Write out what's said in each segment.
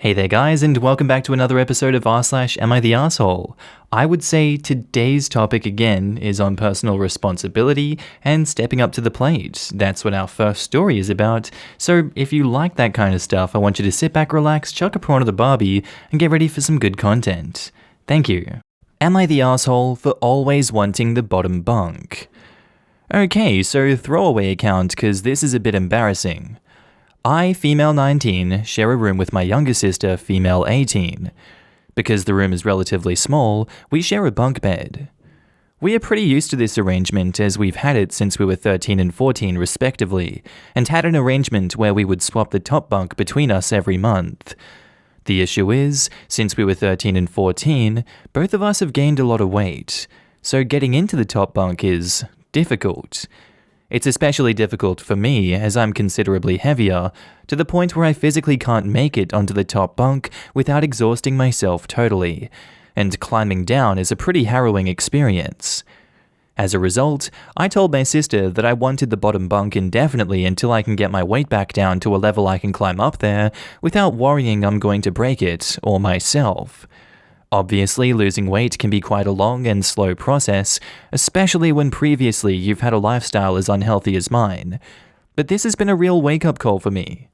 Hey there guys, and welcome back to another episode of r/Am I the Asshole? I would say today's topic again is on personal responsibility and stepping up to the plate. That's what our first story is about, so if you like that kind of stuff, I want you to sit back, relax, chuck a prawn of the barbie, and get ready for some good content. Thank you. Am I the asshole for always wanting the bottom bunk? Okay, so throwaway account, cause this is a bit embarrassing. I, female 19, share a room with my younger sister, female 18. Because the room is relatively small, we share a bunk bed. We are pretty used to this arrangement as we've had it since we were 13 and 14 respectively, and had an arrangement where we would swap the top bunk between us every month. The issue is, since we were 13 and 14, both of us have gained a lot of weight, so getting into the top bunk is difficult. It's especially difficult for me as I'm considerably heavier, to the point where I physically can't make it onto the top bunk without exhausting myself totally, and climbing down is a pretty harrowing experience. As a result, I told my sister that I wanted the bottom bunk indefinitely until I can get my weight back down to a level I can climb up there without worrying I'm going to break it or myself. Obviously, losing weight can be quite a long and slow process, especially when previously you've had a lifestyle as unhealthy as mine. But this has been a real wake-up call for me.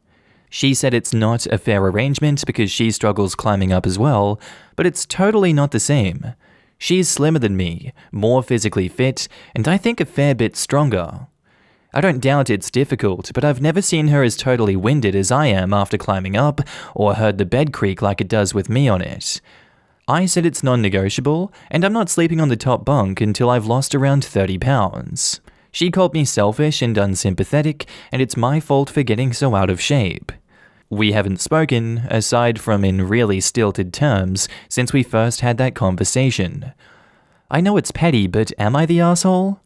She said it's not a fair arrangement because she struggles climbing up as well, but it's totally not the same. She's slimmer than me, more physically fit, and I think a fair bit stronger. I don't doubt it's difficult, but I've never seen her as totally winded as I am after climbing up, or heard the bed creak like it does with me on it. I said it's non-negotiable, and I'm not sleeping on the top bunk until I've lost around 30 pounds. She called me selfish and unsympathetic, and it's my fault for getting so out of shape. We haven't spoken, aside from in really stilted terms, since we first had that conversation. I know it's petty, but am I the asshole?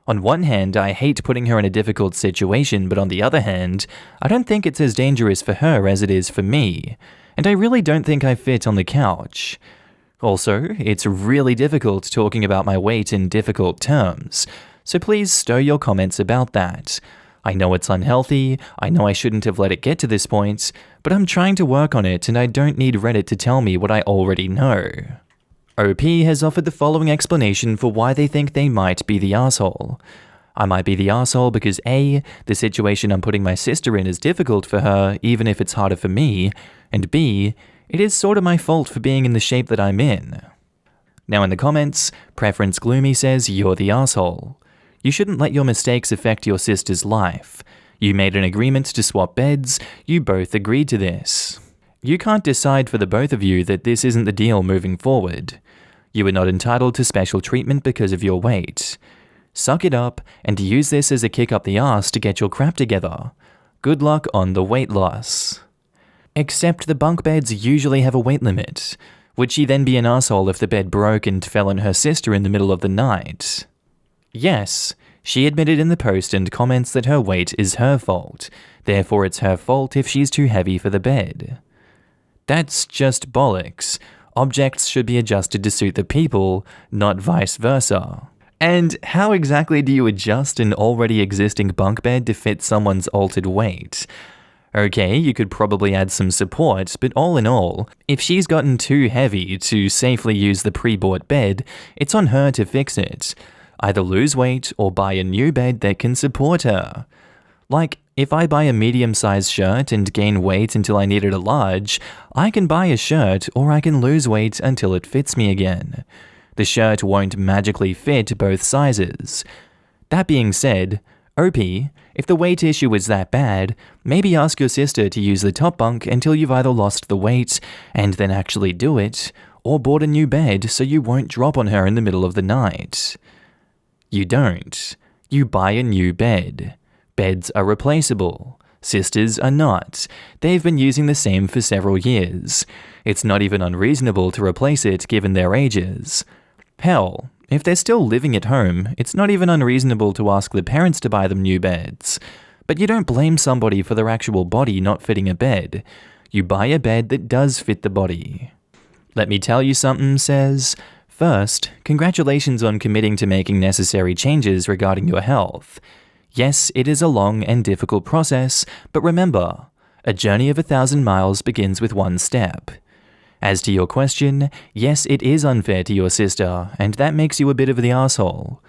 On one hand, I hate putting her in a difficult situation, but on the other hand, I don't think it's as dangerous for her as it is for me. And I really don't think I fit on the couch. Also, it's really difficult talking about my weight in difficult terms, so please stow your comments about that. I know it's unhealthy, I know I shouldn't have let it get to this point, but I'm trying to work on it and I don't need Reddit to tell me what I already know. OP has offered the following explanation for why they think they might be the asshole. I might be the asshole because A, the situation I'm putting my sister in is difficult for her, even if it's harder for me, and B, it is sort of my fault for being in the shape that I'm in. Now in the comments, Preference Gloomy says you're the asshole. You shouldn't let your mistakes affect your sister's life. You made an agreement to swap beds, you both agreed to this. You can't decide for the both of you that this isn't the deal moving forward. You are not entitled to special treatment because of your weight. Suck it up and use this as a kick up the ass to get your crap together. Good luck on the weight loss. Except the bunk beds usually have a weight limit. Would she then be an asshole if the bed broke and fell on her sister in the middle of the night? Yes, she admitted in the post and comments that her weight is her fault, therefore it's her fault if she's too heavy for the bed. That's just bollocks. Objects should be adjusted to suit the people, not vice versa. And how exactly do you adjust an already existing bunk bed to fit someone's altered weight? Okay, you could probably add some support, but all in all, if she's gotten too heavy to safely use the pre-bought bed, it's on her to fix it. Either lose weight or buy a new bed that can support her. Like, if I buy a medium-sized shirt and gain weight until I needed a large, I can buy a shirt or I can lose weight until it fits me again. The shirt won't magically fit both sizes. That being said, OP, if the weight issue is that bad, maybe ask your sister to use the top bunk until you've either lost the weight and then actually do it, or bought a new bed so you won't drop on her in the middle of the night. You don't. You buy a new bed. Beds are replaceable. Sisters are not. They've been using the same for several years. It's not even unreasonable to replace it given their ages. Hell, if they're still living at home, it's not even unreasonable to ask the parents to buy them new beds. But you don't blame somebody for their actual body not fitting a bed. You buy a bed that does fit the body. Let me tell you something, says. First, congratulations on committing to making necessary changes regarding your health. Yes, it is a long and difficult process, but remember, A journey of 1,000 miles begins with one step. As to your question, yes, it is unfair to your sister, and that makes you a bit of the asshole.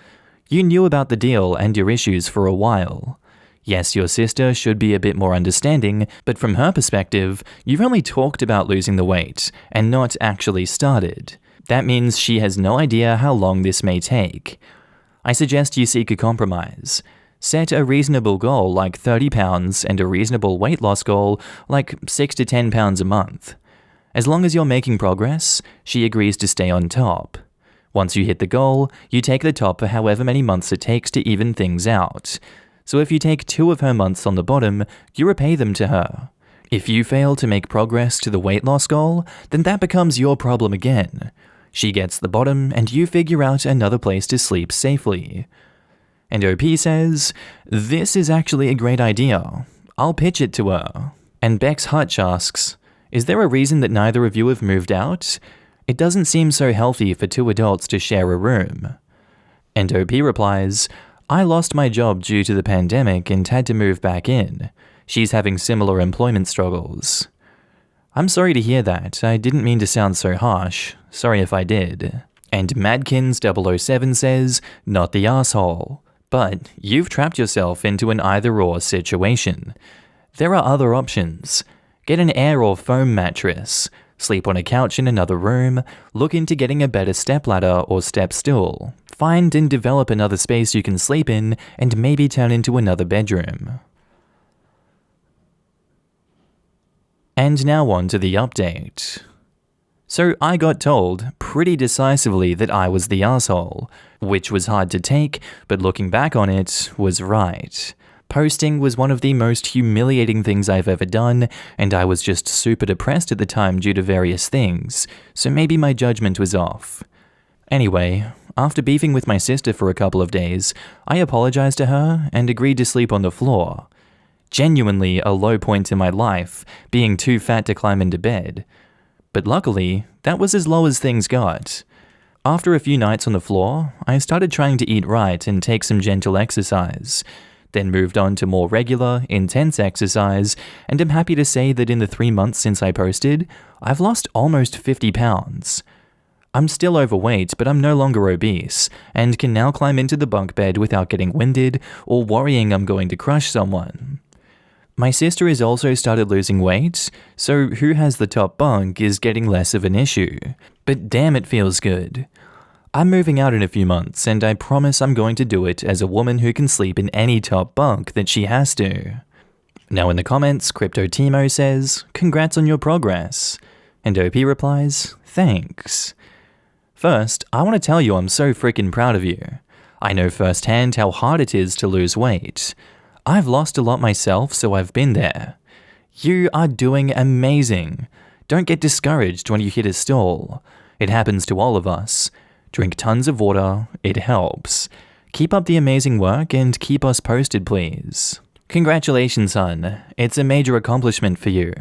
You knew about the deal and your issues for a while. Yes, your sister should be a bit more understanding, but from her perspective, you've only talked about losing the weight and not actually started. That means she has no idea how long this may take. I suggest you seek a compromise. Set a reasonable goal like 30 pounds and a reasonable weight loss goal like 6 to 10 pounds a month. As long as you're making progress, she agrees to stay on top. Once you hit the goal, you take the top for however many months it takes to even things out. So if you take 2 of her months on the bottom, you repay them to her. If you fail to make progress to the weight loss goal, then that becomes your problem again. She gets the bottom and you figure out another place to sleep safely. And OP says, this is actually a great idea. I'll pitch it to her. And Bex Hutch asks, is there a reason that neither of you have moved out? It doesn't seem so healthy for 2 adults to share a room. And OP replies, I lost my job due to the pandemic and had to move back in. She's having similar employment struggles. I'm sorry to hear that. I didn't mean to sound so harsh. Sorry if I did. And Madkins007 says, not the asshole. But you've trapped yourself into an either-or situation. There are other options. Get an air or foam mattress. Sleep on a couch in another room. Look into getting a better stepladder or step stool. Find and develop another space you can sleep in and maybe turn into another bedroom. And now on to the update. So I got told pretty decisively that I was the asshole, which was hard to take, but looking back on it, was right. Posting was one of the most humiliating things I've ever done, and I was just super depressed at the time due to various things, so maybe my judgment was off. Anyway, after beefing with my sister for a couple of days, I apologized to her and agreed to sleep on the floor. Genuinely a low point in my life, being too fat to climb into bed. But luckily, that was as low as things got. After a few nights on the floor, I started trying to eat right and take some gentle exercise, then moved on to more regular, intense exercise, and am happy to say that in the 3 months since I posted, I've lost almost 50 pounds. I'm still overweight, but I'm no longer obese, and can now climb into the bunk bed without getting winded or worrying I'm going to crush someone. My sister has also started losing weight, so who has the top bunk is getting less of an issue. But damn, it feels good. I'm moving out in a few months, and I promise I'm going to do it as a woman who can sleep in any top bunk that she has to. Now in the comments, Crypto Timo says, congrats on your progress. And OP replies, thanks. First, I want to tell you I'm so freaking proud of you. I know firsthand how hard it is to lose weight. I've lost a lot myself, so I've been there. You are doing amazing. Don't get discouraged when you hit a stall. It happens to all of us. Drink tons of water, it helps. Keep up the amazing work and keep us posted, please. Congratulations, hon. It's a major accomplishment for you.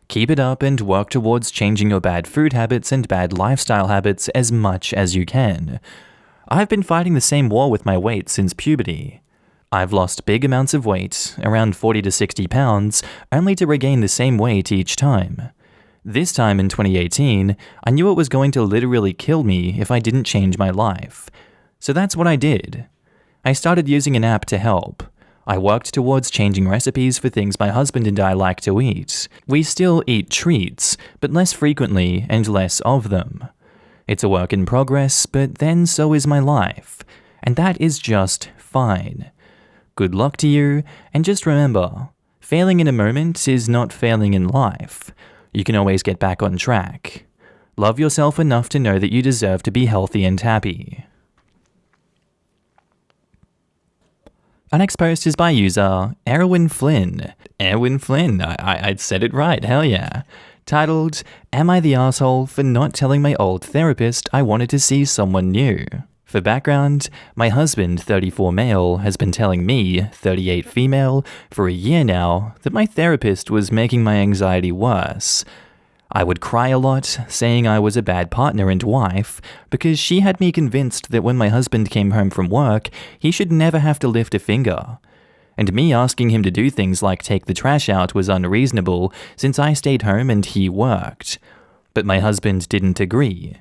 Keep it up and work towards changing your bad food habits and bad lifestyle habits as much as you can. I've been fighting the same war with my weight since puberty. I've lost big amounts of weight, around 40 to 60 pounds, only to regain the same weight each time. This time in 2018, I knew it was going to literally kill me if I didn't change my life. So that's what I did. I started using an app to help. I worked towards changing recipes for things my husband and I like to eat. We still eat treats, but less frequently and less of them. It's a work in progress, but then so is my life. And that is just fine. Good luck to you, and just remember, failing in a moment is not failing in life. You can always get back on track. Love yourself enough to know that you deserve to be healthy and happy. Our next post is by user Erwin Flynn. Erwin Flynn, I'd said it right, hell yeah. Titled, Am I the asshole for not telling my old therapist I wanted to see someone new? For background, my husband, 34 male, has been telling me, 38 female, for a year now that my therapist was making my anxiety worse. I would cry a lot, saying I was a bad partner and wife, because she had me convinced that when my husband came home from work, he should never have to lift a finger. and me asking him to do things like take the trash out was unreasonable since I stayed home and he worked. But my husband didn't agree.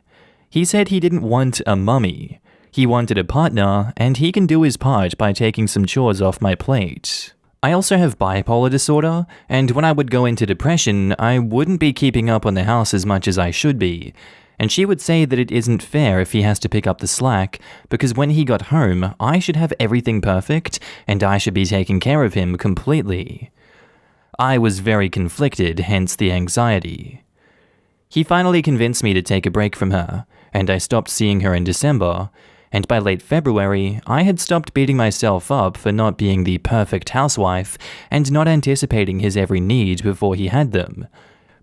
He said he didn't want a mummy. He wanted a partner, and he can do his part by taking some chores off my plate. I also have bipolar disorder, and when I would go into depression, I wouldn't be keeping up on the house as much as I should be. And she would say that it isn't fair if he has to pick up the slack, because when he got home, I should have everything perfect, and I should be taking care of him completely. I was very conflicted, hence the anxiety. He finally convinced me to take a break from her, and I stopped seeing her in December, and by late February, I had stopped beating myself up for not being the perfect housewife and not anticipating his every need before he had them.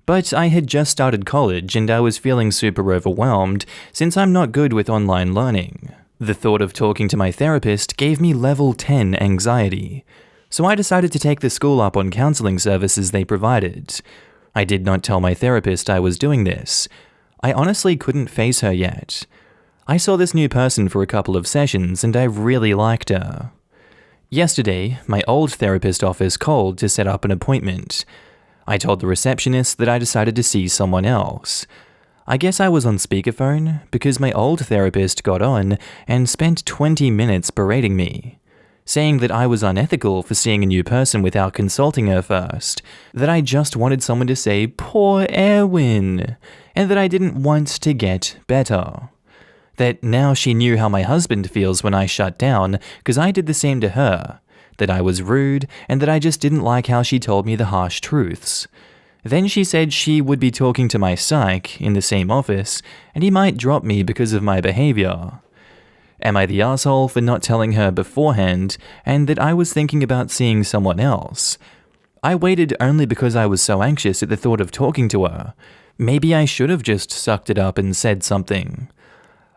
But I had just started college and I was feeling super overwhelmed since I'm not good with online learning. The thought of talking to my therapist gave me level 10 anxiety, so I decided to take the school up on counseling services they provided. I did not tell my therapist I was doing this. I honestly couldn't face her yet. I saw this new person for a couple of sessions and I really liked her. Yesterday, my old therapist office called to set up an appointment. I told the receptionist that I decided to see someone else. I guess I was on speakerphone because my old therapist got on and spent 20 minutes berating me, saying that I was unethical for seeing a new person without consulting her first, that I just wanted someone to say, "Poor Erwin," and that I didn't want to get better. That now she knew how my husband feels when I shut down because I did the same to her, that I was rude, and that I just didn't like how she told me the harsh truths. Then she said she would be talking to my psych in the same office, and he might drop me because of my behavior. Am I the asshole for not telling her beforehand, and that I was thinking about seeing someone else? I waited only because I was so anxious at the thought of talking to her. Maybe I should have just sucked it up and said something.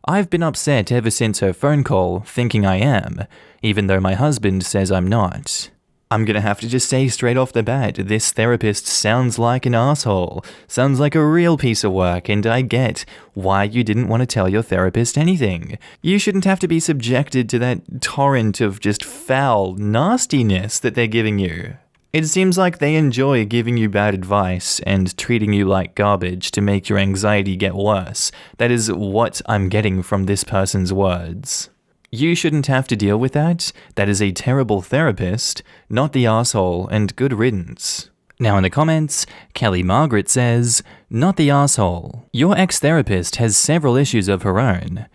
I've been upset ever since her phone call, thinking I am, even though my husband says I'm not. I'm gonna have to just say straight off the bat, this therapist sounds like an asshole, sounds like a real piece of work, and I get why you didn't want to tell your therapist anything. You shouldn't have to be subjected to that torrent of just foul nastiness that they're giving you. It seems like they enjoy giving you bad advice and treating you like garbage to make your anxiety get worse. That is what I'm getting from this person's words. You shouldn't have to deal with that. That is a terrible therapist, not the asshole, and good riddance. Now in the comments, Kelly Margaret says, "Not the asshole. Your ex-therapist has several issues of her own.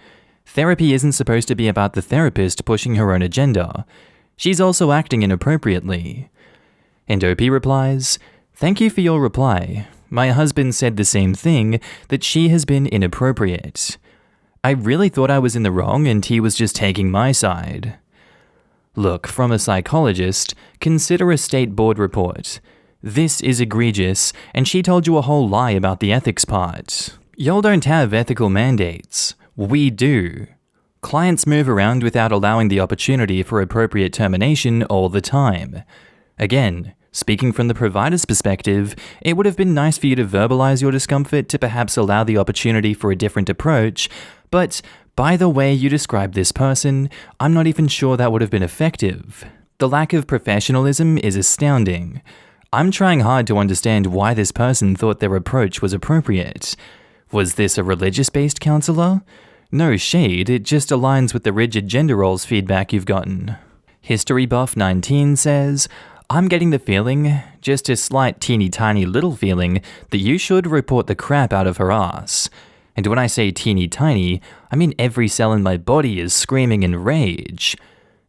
Therapy isn't supposed to be about the therapist pushing her own agenda. She's also acting inappropriately." And OP replies, "Thank you for your reply. My husband said the same thing, that she has been inappropriate. I really thought I was in the wrong and he was just taking my side. Look, from a psychologist, consider a state board report. This is egregious, and she told you a whole lie about the ethics part. Y'all don't have ethical mandates. We do. Clients move around without allowing the opportunity for appropriate termination all the time. Again, speaking from the provider's perspective, it would have been nice for you to verbalize your discomfort to perhaps allow the opportunity for a different approach, but by the way you describe this person, I'm not even sure that would have been effective. The lack of professionalism is astounding. I'm trying hard to understand why this person thought their approach was appropriate. Was this a religious-based counselor? No shade, it just aligns with the rigid gender roles feedback you've gotten." History Buff 19 says, "I'm getting the feeling, just a slight teeny tiny little feeling, that you should report the crap out of her ass. And when I say teeny tiny, I mean every cell in my body is screaming in rage.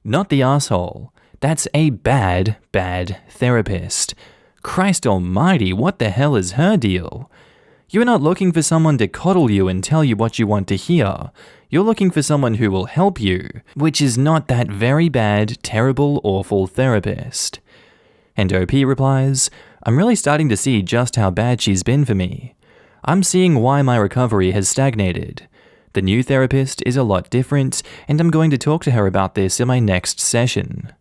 Not the asshole. That's a bad therapist. Christ almighty, what the hell is her deal? You're not looking for someone to coddle you and tell you what you want to hear. You're looking for someone who will help you, which is not that very bad, terrible, awful therapist." And OP replies, "I'm really starting to see just how bad she's been for me. I'm seeing why my recovery has stagnated. The new therapist is a lot different, and I'm going to talk to her about this in my next session."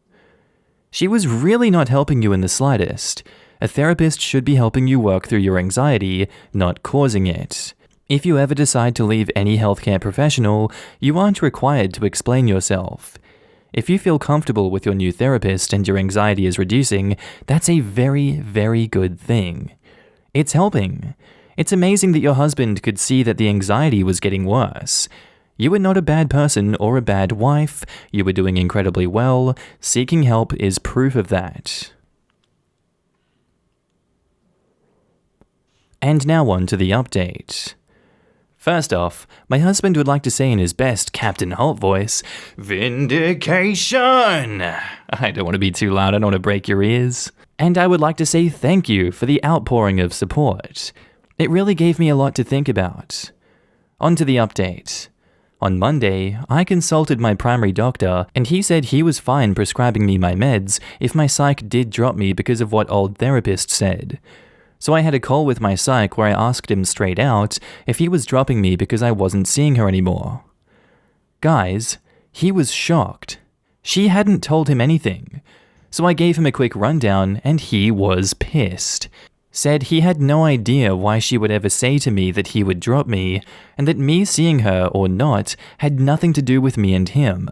She was really not helping you in the slightest. A therapist should be helping you work through your anxiety, not causing it. If you ever decide to leave any healthcare professional, you aren't required to explain yourself. If you feel comfortable with your new therapist and your anxiety is reducing, that's a very, very good thing. It's helping. It's amazing that your husband could see that the anxiety was getting worse. You were not a bad person or a bad wife. You were doing incredibly well. Seeking help is proof of that. And now on to the update. First off, my husband would like to say in his best Captain Holt voice, "Vindication!" I don't want to be too loud, I don't want to break your ears. And I would like to say thank you for the outpouring of support. It really gave me a lot to think about. On to the update. On Monday, I consulted my primary doctor, and he said he was fine prescribing me my meds if my psych did drop me because of what old therapist said. So I had a call with my psych where I asked him straight out if he was dropping me because I wasn't seeing her anymore. Guys, he was shocked. She hadn't told him anything. So I gave him a quick rundown and he was pissed. Said he had no idea why she would ever say to me that he would drop me, and that me seeing her or not had nothing to do with me and him.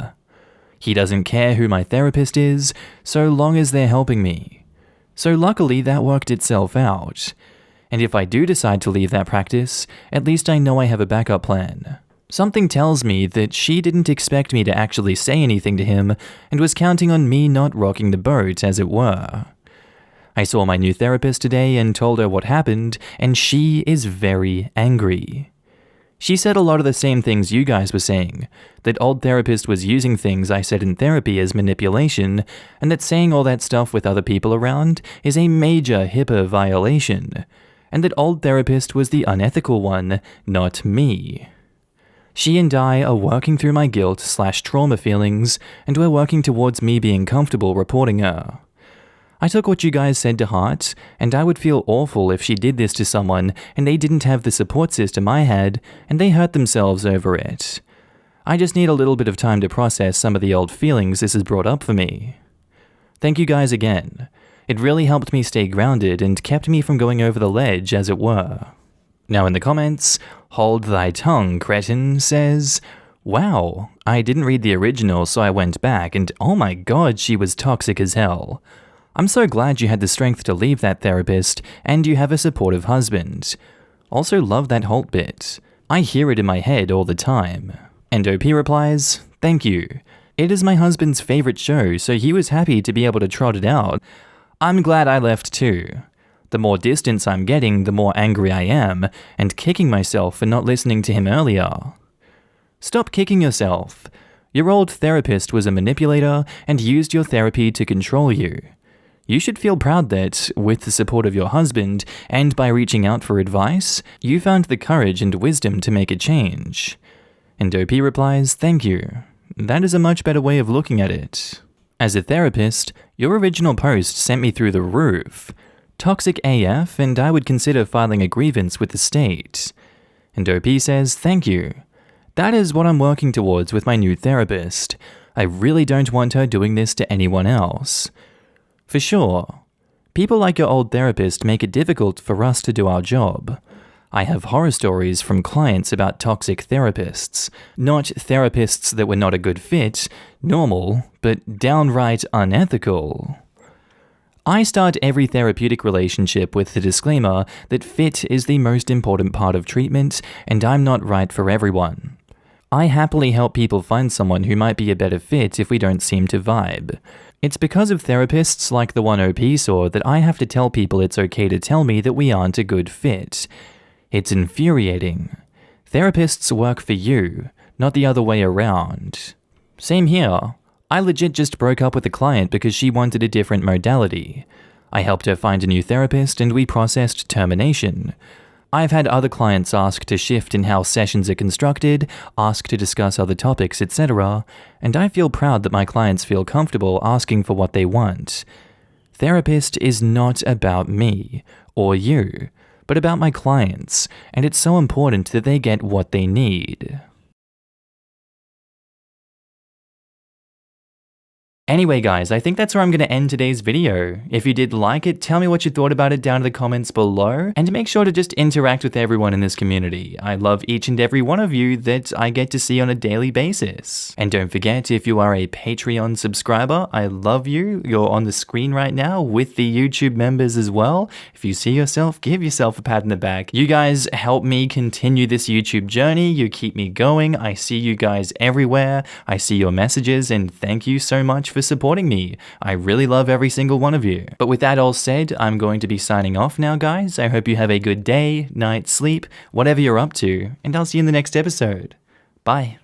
He doesn't care who my therapist is, so long as they're helping me. So luckily that worked itself out. And if I do decide to leave that practice, at least I know I have a backup plan. Something tells me that she didn't expect me to actually say anything to him and was counting on me not rocking the boat, as it were. I saw my new therapist today and told her what happened, and she is very angry. She said a lot of the same things you guys were saying, that old therapist was using things I said in therapy as manipulation, and that saying all that stuff with other people around is a major HIPAA violation, and that old therapist was the unethical one, not me. She and I are working through my guilt/trauma feelings, and we're working towards me being comfortable reporting her. I took what you guys said to heart, and I would feel awful if she did this to someone and they didn't have the support system I had, and they hurt themselves over it. I just need a little bit of time to process some of the old feelings this has brought up for me. Thank you guys again. It really helped me stay grounded and kept me from going over the ledge, as it were. Now in the comments, Hold Thy Tongue, Cretin says, "Wow, I didn't read the original so I went back and oh my god, she was toxic as hell. I'm so glad you had the strength to leave that therapist and you have a supportive husband. Also love that Holt bit. I hear it in my head all the time." And OP replies, "Thank you. It is my husband's favorite show, so he was happy to be able to trot it out. I'm glad I left too. The more distance I'm getting, the more angry I am, and kicking myself for not listening to him earlier. Stop kicking yourself. Your old therapist was a manipulator and used your therapy to control you. You should feel proud that, with the support of your husband, and by reaching out for advice, you found the courage and wisdom to make a change." And OP replies, "Thank you. That is a much better way of looking at it. As a therapist, your original post sent me through the roof. Toxic AF, and I would consider filing a grievance with the state." And OP says, "Thank you. That is what I'm working towards with my new therapist. I really don't want her doing this to anyone else. For sure, people like your old therapist make it difficult for us to do our job. I have horror stories from clients about toxic therapists. Not therapists that were not a good fit, normal, but downright unethical. I start every therapeutic relationship with the disclaimer that fit is the most important part of treatment, and I'm not right for everyone. I happily help people find someone who might be a better fit if we don't seem to vibe. It's because of therapists like the one OP saw that I have to tell people it's okay to tell me that we aren't a good fit. It's infuriating. Therapists work for you, not the other way around. Same here. I legit just broke up with a client because she wanted a different modality. I helped her find a new therapist and we processed termination. I've had other clients ask to shift in how sessions are constructed, ask to discuss other topics, etc., and I feel proud that my clients feel comfortable asking for what they want. Therapist is not about me, or you, but about my clients, and it's so important that they get what they need. Anyway guys, I think that's where I'm going to end today's video. If you did like it, tell me what you thought about it down in the comments below, and make sure to just interact with everyone in this community. I love each and every one of you that I get to see on a daily basis. And don't forget, if you are a Patreon subscriber, I love you. You're on the screen right now with the YouTube members as well. If you see yourself, give yourself a pat in the back. You guys help me continue this YouTube journey. You keep me going. I see you guys everywhere. I see your messages, and thank you so much for supporting me. I really love every single one of you. But with that all said, I'm going to be signing off now, guys. I hope you have a good day, night, sleep, whatever you're up to, and I'll see you in the next episode. Bye.